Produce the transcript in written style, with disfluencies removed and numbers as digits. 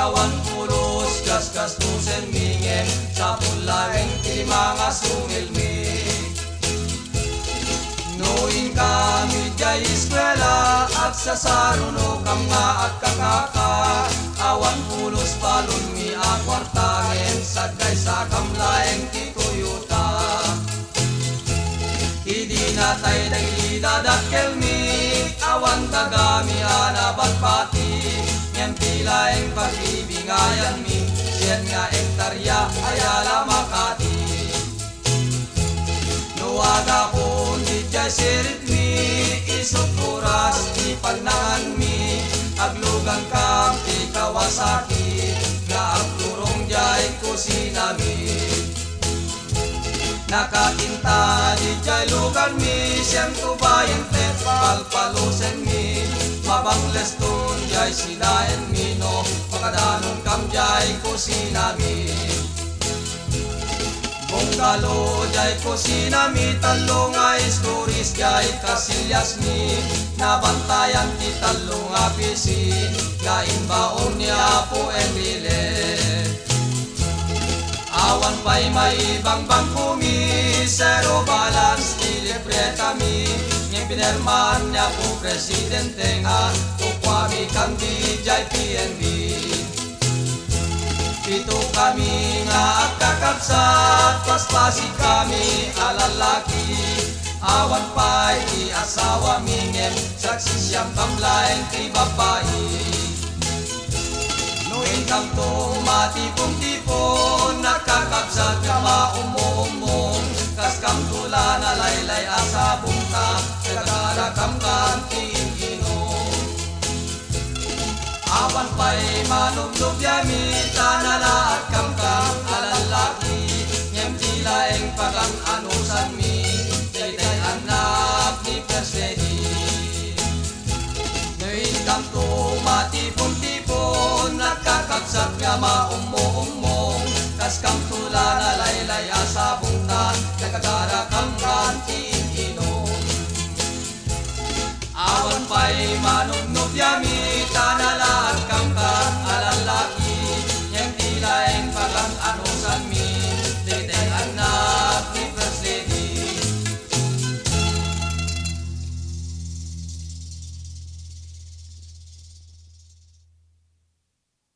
awan pulos gas-gastusin mingem sa pulaweng ti mga sungilmi. Noing kami jay eskwela at sa saruno kam nga at kakaka, awan pulos balon mi akwartangen sagay sa kamlaeng ti Toyota. Idi na tay dagli dadakkel mi awan tagami anabat pati ngem pilaeng pag-ibingayan mi siyan nga ektarya ayala Makati. Nuwaga ko di jay sirit mi isot oras di panangan mi aglugan kam ti Kawasaki nga agturong jay kusina mi. Nakakinta di jay lugan mi siyang tubayan tet palpalusen mi mabangles tun jay sidayan mi no pagkadanon kam jay kusina mi. Bungalo jay kusina mi talo nga stories jay kasilyas mi nabantayan ti talo nga pisi nga imbaon niya po Enrile. Awan pa'y maibang bangko mi zero balance ti libreta mi ngayong pinirmahan niya po presidente nga tukwa mi kang di jay PNB. Pito kami nga agkakabsat, paspasi kami alalaki. Awan pa'y ti asawa mingem, saksi siyang kamlaeng ti babae. Noing kam to matipong-tipon, nakakabsat ka maumumong. Kas kam tula na laylay asabong ta, nagkarakam kam ti inom. Awan pa'y manublob yami tanala at kamkam alalaki ngem tilaeng pagang anusan mi dayday anak ni Persedi. Ngayon kam to matipon-tipon nagkakabsat nga maumong kas kam tula na laylay asabong ta nagkagarakam kanti inom. Awan pa'y manublob yami tanala